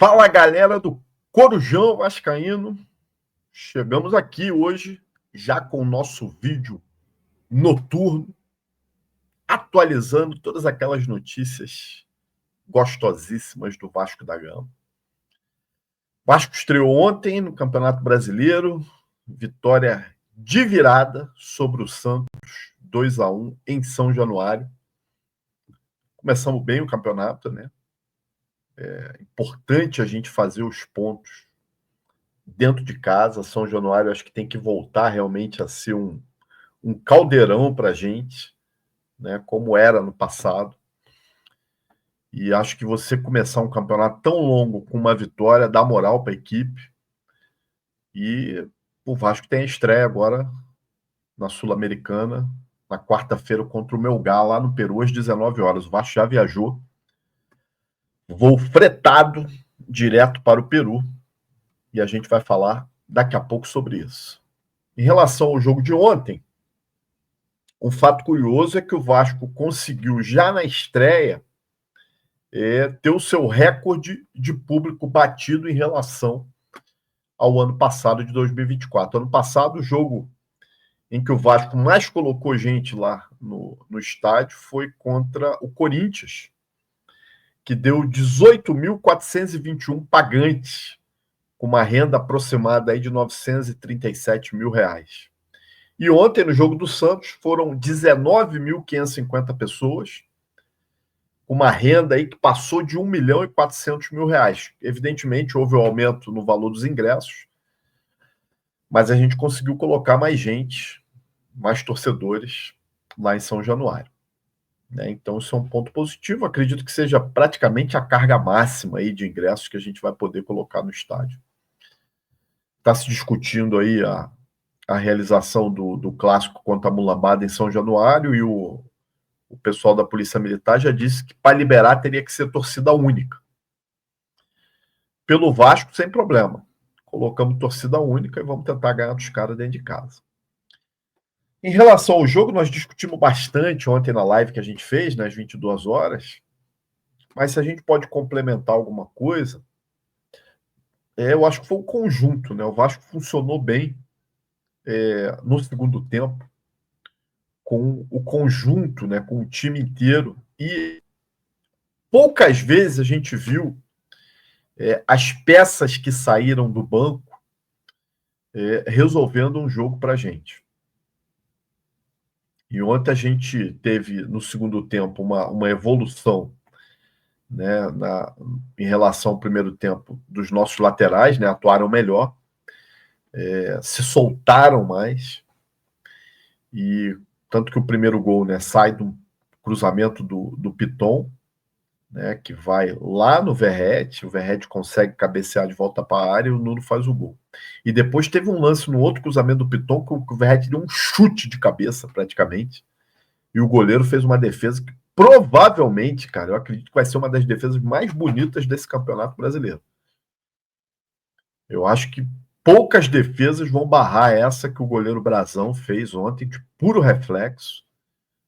Fala, galera do Corujão Vascaíno. Chegamos aqui hoje já com o nosso vídeo noturno, atualizando todas aquelas notícias gostosíssimas do Vasco da Gama. O Vasco estreou ontem no Campeonato Brasileiro, vitória de virada sobre o Santos, 2-1 em São Januário. Começamos bem o campeonato, né? É importante a gente fazer os pontos dentro de casa. São Januário acho que tem que voltar realmente a ser um caldeirão para a gente, né, como era no passado. E acho que você começar um campeonato tão longo com uma vitória dá moral para a equipe. E o Vasco tem a estreia agora na Sul-Americana, na quarta-feira contra o Melgar, lá no Peru, às 19 horas. O Vasco já viajou, voo fretado direto para o Peru, e a gente vai falar daqui a pouco sobre isso. Em relação ao jogo de ontem, um fato curioso é que o Vasco conseguiu, já na estreia, ter o seu recorde de público batido em relação ao ano passado, de 2024. Ano passado, o jogo em que o Vasco mais colocou gente lá no estádio foi contra o Corinthians, que deu 18.421 pagantes, com uma renda aproximada aí de R$937 mil. E ontem, no jogo do Santos, foram 19.550 pessoas, com uma renda aí que passou de R$1.400.000. Evidentemente, houve um aumento no valor dos ingressos, mas a gente conseguiu colocar mais gente, mais torcedores lá em São Januário, né? Então, isso é um ponto positivo. Acredito que seja praticamente a carga máxima aí de ingressos que a gente vai poder colocar no estádio. Está se discutindo aí a realização do clássico contra a Mulambada em São Januário, e o pessoal da Polícia Militar já disse que para liberar teria que ser torcida única. Pelo Vasco, sem problema. Colocamos torcida única e vamos tentar ganhar dos caras dentro de casa. Em relação ao jogo, nós discutimos bastante ontem na live que a gente fez, nas 22 horas, mas se a gente pode complementar alguma coisa, eu acho que foi o conjunto, né? O Vasco funcionou bem no segundo tempo, com o conjunto, né, com o time inteiro, e poucas vezes a gente viu as peças que saíram do banco resolvendo um jogo para a gente. E ontem a gente teve, no segundo tempo, uma evolução, né, em relação ao primeiro tempo dos nossos laterais, né, atuaram melhor, se soltaram mais, e tanto que o primeiro gol, né, sai do cruzamento do Piton, né, que vai lá no Verratti, o Verratti consegue cabecear de volta para a área e o Nuno faz o gol. E depois teve um lance no outro cruzamento do Piton que o Verratti deu um chute de cabeça praticamente, e o goleiro fez uma defesa que provavelmente, cara, eu acredito que vai ser uma das defesas mais bonitas desse Campeonato Brasileiro. Eu acho que poucas defesas vão barrar essa que o goleiro Brazão fez ontem, de puro reflexo.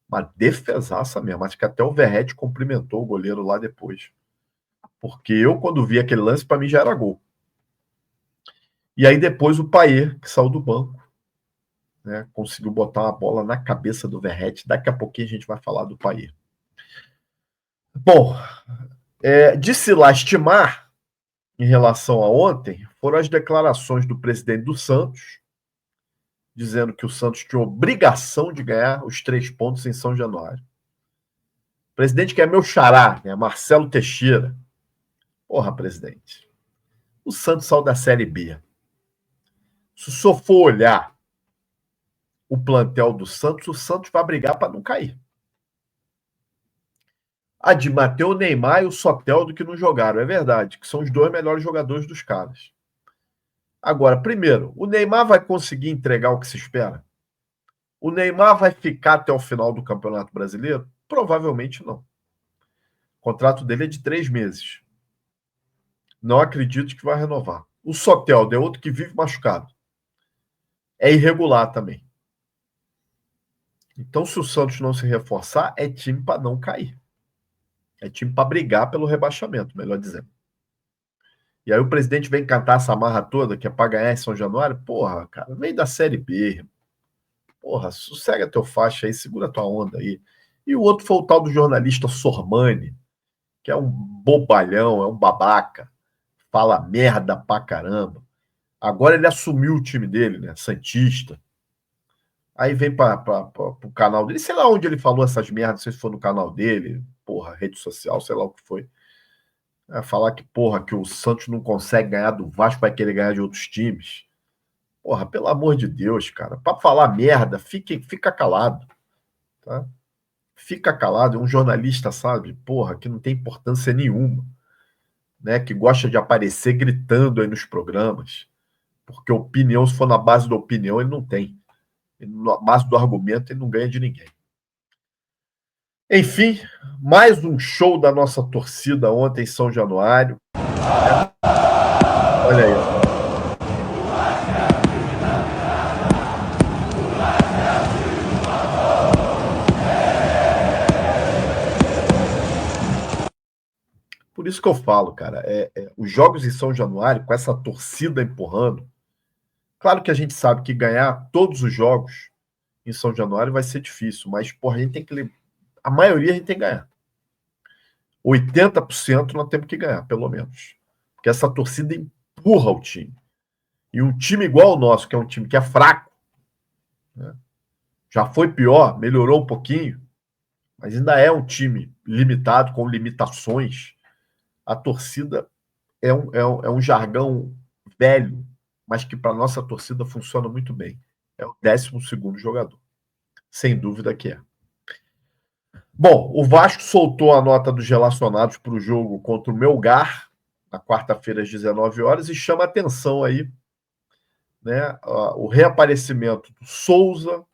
Uma defesaça mesmo. Acho que até o Verratti cumprimentou o goleiro lá depois. Porque eu, quando vi aquele lance, para mim já era gol. E aí depois o Payet, que saiu do banco, né, conseguiu botar uma bola na cabeça do Verratti. Daqui a pouquinho a gente vai falar do Payet. Bom, de se lastimar em relação a ontem, foram as declarações do presidente do Santos, dizendo que o Santos tinha obrigação de ganhar os 3 pontos em São Januário. O presidente que é meu xará, né, Marcelo Teixeira. Porra, presidente, o Santos saiu da Série B. Se o senhor for olhar o plantel do Santos, o Santos vai brigar para não cair. De Mateu, o Neymar e o Soteldo que não jogaram, é verdade, que são os 2 melhores jogadores dos caras. Agora, primeiro, o Neymar vai conseguir entregar o que se espera? O Neymar vai ficar até o final do Campeonato Brasileiro? Provavelmente não. O contrato dele é de 3 meses. Não acredito que vai renovar. O Soteldo é outro que vive machucado. É irregular também. Então, se o Santos não se reforçar, é time para não cair. É time para brigar pelo rebaixamento, melhor dizendo. E aí o presidente vem cantar essa marra toda, que é para ganhar em São Januário. Porra, cara, vem da Série B. Porra, sossega teu faixa aí, segura tua onda aí. E o outro foi o tal do jornalista Sormani, que é um bobalhão, é um babaca, fala merda pra caramba. Agora ele assumiu o time dele, né? Santista. Aí vem pro canal dele, sei lá onde ele falou essas merdas, não sei se foi no canal dele, porra, rede social, sei lá o que foi. Falar que, porra, que o Santos não consegue ganhar do Vasco, vai querer ganhar de outros times. Porra, pelo amor de Deus, cara. Pra falar merda, fica calado, tá? Fica calado. É um jornalista, sabe? Porra, que não tem importância nenhuma, né? Que gosta de aparecer gritando aí nos programas. Porque opinião, se for na base da opinião, ele não tem. Na base do argumento, ele não ganha de ninguém. Enfim, mais um show da nossa torcida ontem em São Januário. Olha aí. Por isso que eu falo, cara, os jogos em São Januário, com essa torcida empurrando, claro que a gente sabe que ganhar todos os jogos em São Januário vai ser difícil, mas, porra, a gente tem que. A maioria a gente tem que ganhar. 80% nós temos que ganhar, pelo menos. Porque essa torcida empurra o time. E um time igual o nosso, que é um time que é fraco, né? Já foi pior, melhorou um pouquinho, mas ainda é um time limitado, com limitações. A torcida é um jargão velho, mas que para a nossa torcida funciona muito bem. É o 12º jogador. Sem dúvida que é. Bom, o Vasco soltou a nota dos relacionados para o jogo contra o Melgar, na quarta-feira às 19 horas, e chama atenção aí, né, o reaparecimento do Souza,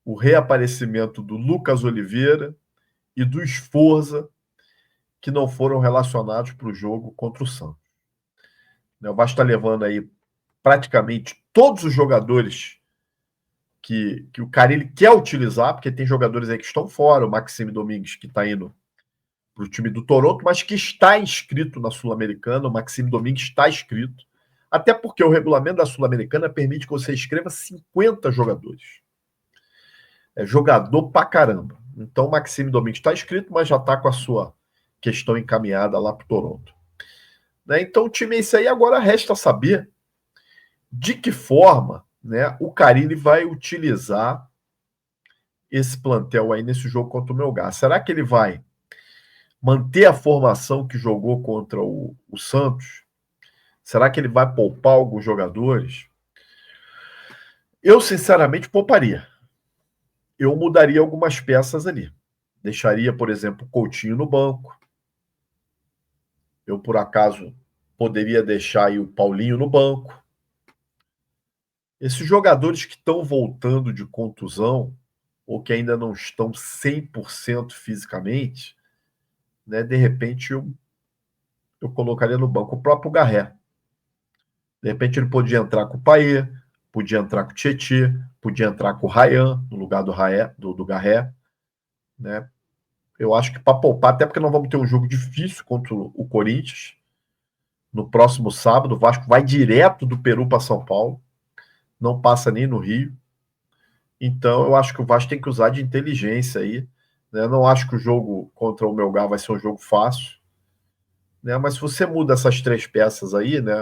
o reaparecimento do Lucas Oliveira e do Sforza, que não foram relacionados para o jogo contra o Santos. O Vasco está levando aí praticamente todos os jogadores que o Carille quer utilizar, porque tem jogadores aí que estão fora, o Maxime Domingues, que está indo para o time do Toronto, mas que está inscrito na Sul-Americana, o Maxime Domingues está inscrito, até porque o regulamento da Sul-Americana permite que você escreva 50 jogadores. É jogador pra caramba. Então o Maxime Domingues está inscrito, mas já está com a sua questão encaminhada lá para o Toronto. Né? Então o time é isso aí, agora resta saber de que forma, né, o Carille vai utilizar esse plantel aí nesse jogo contra o Melgar. Será que ele vai manter a formação que jogou contra o Santos? Será que ele vai poupar alguns jogadores? Eu, sinceramente, pouparia. Eu mudaria algumas peças ali. Deixaria, por exemplo, o Coutinho no banco. Eu, por acaso, poderia deixar aí o Paulinho no banco. Esses jogadores que estão voltando de contusão, ou que ainda não estão 100% fisicamente, né, de repente eu colocaria no banco o próprio Garré. De repente ele podia entrar com o Payet, podia entrar com o Tietê, podia entrar com o Ryan, no lugar do Garré. Né? Eu acho que para poupar, até porque nós vamos ter um jogo difícil contra o Corinthians, no próximo sábado, o Vasco vai direto do Peru para São Paulo, não passa nem no Rio. Então eu acho que o Vasco tem que usar de inteligência aí. Né? Eu não acho que o jogo contra o Melgar vai ser um jogo fácil. Né? Mas se você muda essas três peças aí, né?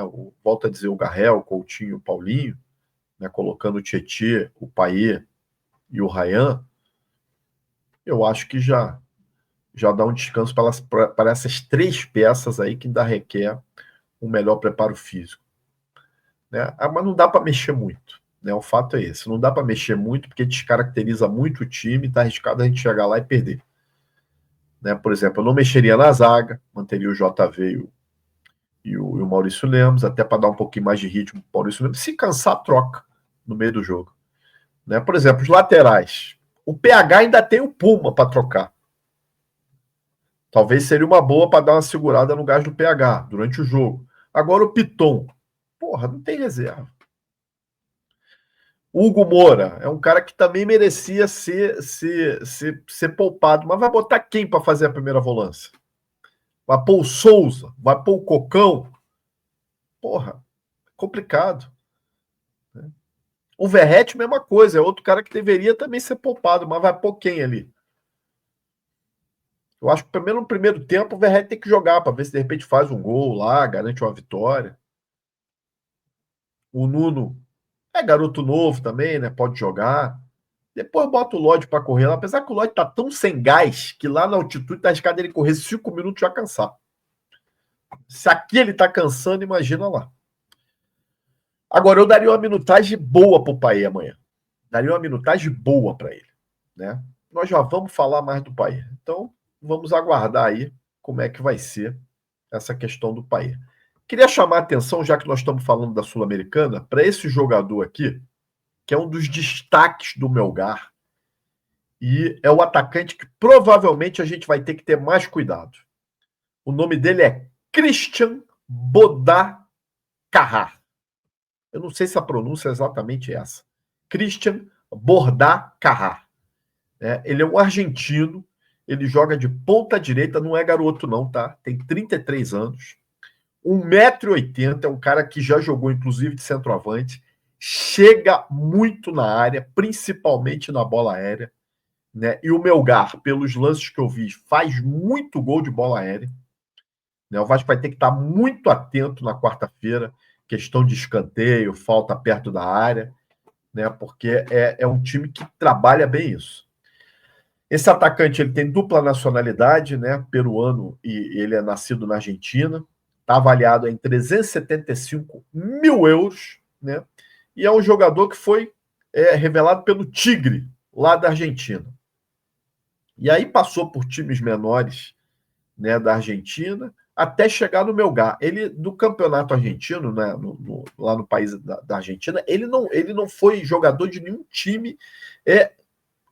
Volta a dizer o Garré, o Coutinho, o Paulinho, né? Colocando o Tietê, o Payet e o Ryan, eu acho que já dá um descanso para essas três peças aí que ainda requer um melhor preparo físico. Né? Mas não dá para mexer muito. Né? O fato é esse. Não dá para mexer muito porque descaracteriza muito o time e está arriscado a gente chegar lá e perder. Né? Por exemplo, eu não mexeria na zaga, manteria o JV e o Maurício Lemos, até para dar um pouquinho mais de ritmo para o Maurício Lemos. Se cansar, troca no meio do jogo. Né? Por exemplo, os laterais. O PH ainda tem o Puma para trocar. Talvez seria uma boa para dar uma segurada no gás do PH durante o jogo. Agora o Piton. Porra, não tem reserva. O Hugo Moura é um cara que também merecia ser poupado, mas vai botar quem para fazer a primeira volância? Vai pôr o Souza? Vai pôr o Cocão? Porra, complicado. Né? O Verratti, mesma coisa, é outro cara que deveria também ser poupado, mas vai pôr quem ali? Eu acho que pelo menos no primeiro tempo o Verratti tem que jogar para ver se de repente faz um gol lá, garante uma vitória. O Nuno é garoto novo também, né? Pode jogar. Depois bota o Lodge para correr lá, apesar que o Lodge tá tão sem gás que lá na altitude tá arriscado ele correr 5 minutos já cansar. Se aqui ele tá cansando, imagina lá. Agora, eu daria uma minutagem boa pro Paê amanhã. Daria uma minutagem boa para ele, né? Nós já vamos falar mais do Paê. Então, vamos aguardar aí como é que vai ser essa questão do Paê. Queria chamar a atenção, já que nós estamos falando da Sul-Americana, para esse jogador aqui, que é um dos destaques do Melgar, e é o atacante que provavelmente a gente vai ter que ter mais cuidado. O nome dele é Christian Bodacarra. Eu não sei se a pronúncia é exatamente essa. Christian Bodacarra. Ele é um argentino, ele joga de ponta direita, não é garoto não, tá? Tem 33 anos, 1,80 m, é um cara que já jogou inclusive de centroavante, chega muito na área, principalmente na bola aérea, né? E o Melgar, pelos lances que eu vi, faz muito gol de bola aérea. Né? O Vasco vai ter que estar muito atento na quarta-feira, questão de escanteio, falta perto da área, né? Porque é um time que trabalha bem isso. Esse atacante ele tem dupla nacionalidade, né? Peruano, e ele é nascido na Argentina. Está avaliado em 375 mil euros, né? E é um jogador que foi revelado pelo Tigre, lá da Argentina. E aí passou por times menores, né, da Argentina, até chegar no Melgar. Ele, do campeonato argentino, né, lá no país da Argentina, ele não foi jogador de nenhum time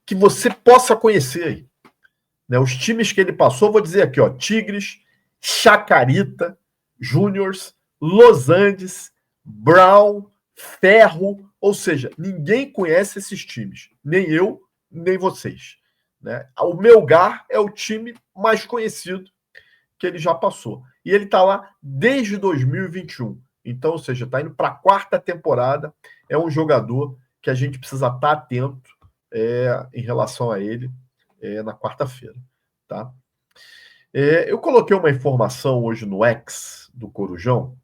que você possa conhecer aí. Né, os times que ele passou, vou dizer aqui, ó, Tigres, Chacarita, Júniors, Los Andes, Brown, Ferro, ou seja, ninguém conhece esses times, nem eu, nem vocês. Né? O Melgar é o time mais conhecido que ele já passou. E ele está lá desde 2021. Então, ou seja, está indo para a quarta temporada. É um jogador que a gente precisa estar atento em relação a ele na quarta-feira. Tá? Eu coloquei uma informação hoje no X do Corujão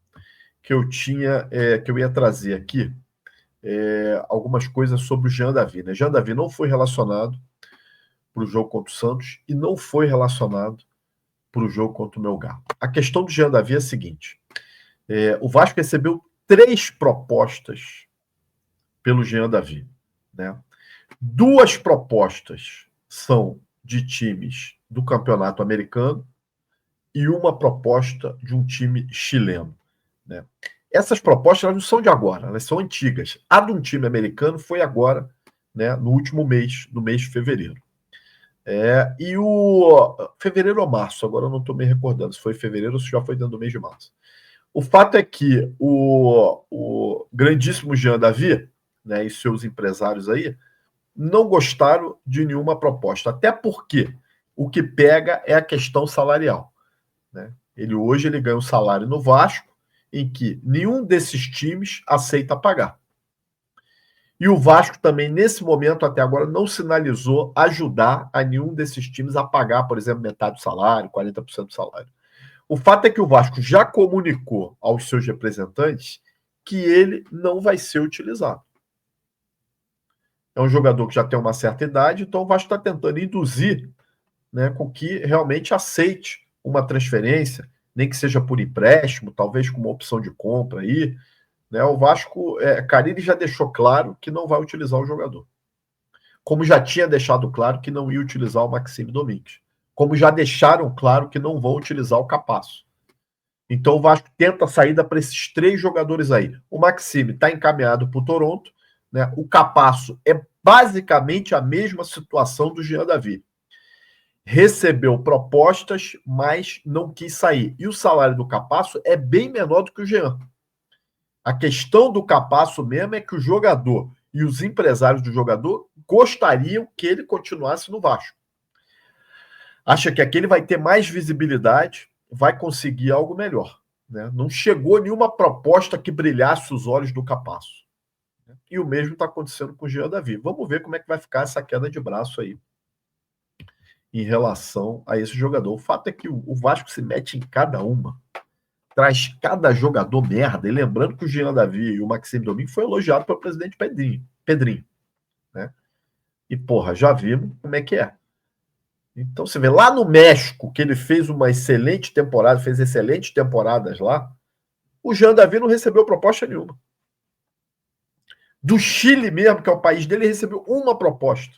que eu ia trazer aqui algumas coisas sobre o Jean Davi. Né? Jean Davi não foi relacionado para o jogo contra o Santos e não foi relacionado para o jogo contra o Melgar. A questão do Jean Davi é a seguinte: o Vasco recebeu 3 propostas pelo Jean Davi. Né? 2 propostas são de times do campeonato americano e uma proposta de um time chileno. Né? Essas propostas elas não são de agora, elas são antigas. A de um time americano foi agora, né, no último mês, no mês de fevereiro. E o fevereiro ou março, agora eu não estou me recordando se foi fevereiro ou se já foi dentro do mês de março. O fato é que o grandíssimo Jean Davi, né, e seus empresários aí, não gostaram de nenhuma proposta, até porque o que pega é a questão salarial. Né? Hoje ele ganha um salário no Vasco em que nenhum desses times aceita pagar. E o Vasco também, nesse momento, até agora, não sinalizou ajudar a nenhum desses times a pagar, por exemplo, metade do salário, 40% do salário. O fato é que o Vasco já comunicou aos seus representantes que ele não vai ser utilizado. É um jogador que já tem uma certa idade, então o Vasco está tentando induzir, né, com que realmente aceite uma transferência, nem que seja por empréstimo, talvez com uma opção de compra aí. Né? O Vasco, Carille já deixou claro que não vai utilizar o jogador. Como já tinha deixado claro que não ia utilizar o Maxime Domingues. Como já deixaram claro que não vão utilizar o Capasso. Então o Vasco tenta a saída para esses 3 jogadores aí. O Maxime está encaminhado para o Toronto. Né? O Capasso é basicamente a mesma situação do Jean Davi. Recebeu propostas, mas não quis sair. E o salário do Capasso é bem menor do que o Jean. A questão do Capasso mesmo é que o jogador e os empresários do jogador gostariam que ele continuasse no Vasco. Acha que aqui ele vai ter mais visibilidade, vai conseguir algo melhor. né? Não chegou nenhuma proposta que brilhasse os olhos do Capasso. E o mesmo está acontecendo com o Jean Davi. Vamos ver como é que vai ficar essa queda de braço aí em relação a esse jogador. O fato é que o Vasco se mete em cada uma, traz cada jogador merda. E lembrando que o Jean Davi e o Maxime Domingues foi elogiado pelo presidente Pedrinho, né? E, porra, já vimos como é que é. Então, você vê, lá no México, que ele fez uma excelente temporada, fez excelentes temporadas lá, o Jean Davi não recebeu proposta nenhuma. Do Chile mesmo, que é o país dele, ele recebeu uma proposta.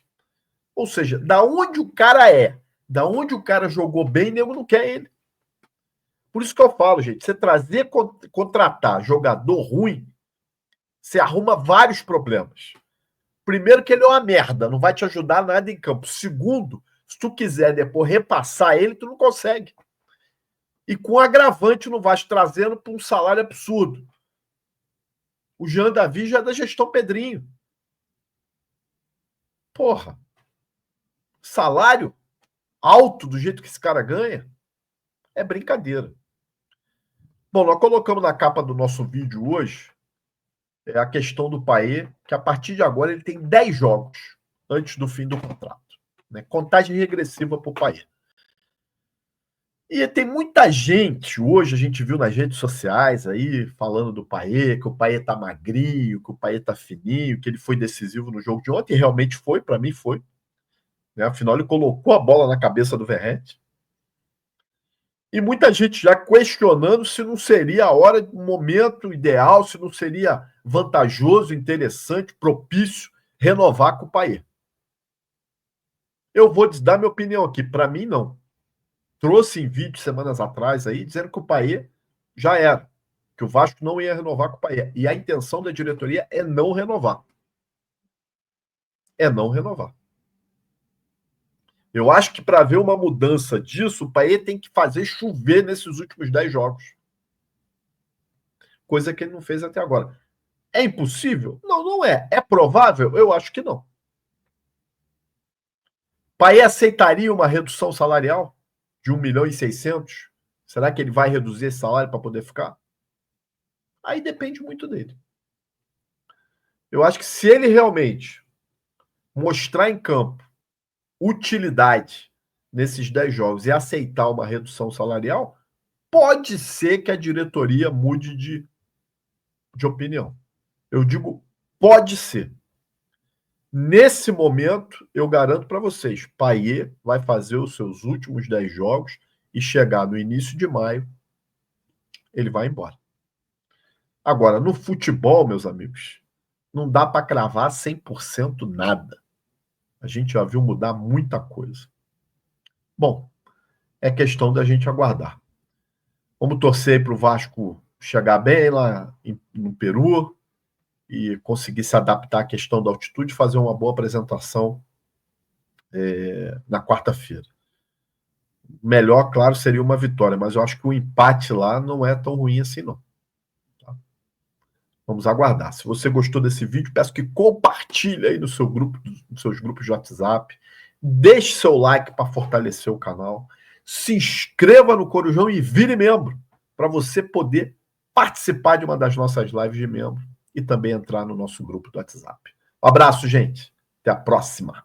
Ou seja, da onde o cara da onde o cara jogou bem, nego não quer ele. Por isso que eu falo, gente, você contratar jogador ruim, você arruma vários problemas. Primeiro que ele é uma merda, não vai te ajudar nada em campo. Segundo, se tu quiser depois repassar ele, tu não consegue. E com agravante no Vasco, trazendo para um salário absurdo. O Jean Davi já é da gestão Pedrinho. Porra. Salário alto do jeito que esse cara ganha é brincadeira. Bom, nós colocamos na capa do nosso vídeo hoje a questão do Payet, que a partir de agora ele tem 10 jogos antes do fim do contrato. Né? Contagem regressiva para o Payet. E tem muita gente, hoje a gente viu nas redes sociais aí, falando do Payet, que o Payet tá magrinho, que o Payet tá fininho, que ele foi decisivo no jogo de ontem, e realmente foi, para mim foi. Né? Afinal, ele colocou a bola na cabeça do Verratti. E muita gente já questionando se não seria a hora, o momento ideal, se não seria vantajoso, interessante, propício renovar com o Payet. Eu vou dar minha opinião aqui. Para mim, não. Trouxe em vídeo semanas atrás aí, dizendo que o Payet já era, que o Vasco não ia renovar com o Payet. E a intenção da diretoria é não renovar. É não renovar. Eu acho que para ver uma mudança disso, o Payet tem que fazer chover nesses últimos 10 jogos. Coisa que ele não fez até agora. É impossível? Não, não é. É provável? Eu acho que não. Payet aceitaria uma redução salarial de 1.600.000? Será que ele vai reduzir esse salário para poder ficar? Aí depende muito dele. Eu acho que se ele realmente mostrar em campo utilidade nesses 10 jogos e aceitar uma redução salarial, pode ser que a diretoria mude de opinião. Eu digo, pode ser. Nesse momento, eu garanto para vocês, Payet vai fazer os seus últimos 10 jogos e chegar no início de maio, ele vai embora. Agora, no futebol, meus amigos, não dá para cravar 100% nada. A gente já viu mudar muita coisa. Bom, é questão da gente aguardar. Vamos torcer para o Vasco chegar bem lá no Peru e conseguir se adaptar à questão da altitude e fazer uma boa apresentação na quarta-feira. Melhor, claro, seria uma vitória, mas eu acho que o empate lá não é tão ruim assim, não. Tá? Vamos aguardar. Se você gostou desse vídeo, peço que compartilhe aí no seu grupo, nos seus grupos de WhatsApp. Deixe seu like para fortalecer o canal. Se inscreva no Corujão e vire membro para você poder participar de uma das nossas lives de membro e também entrar no nosso grupo do WhatsApp. Um abraço, gente. Até a próxima.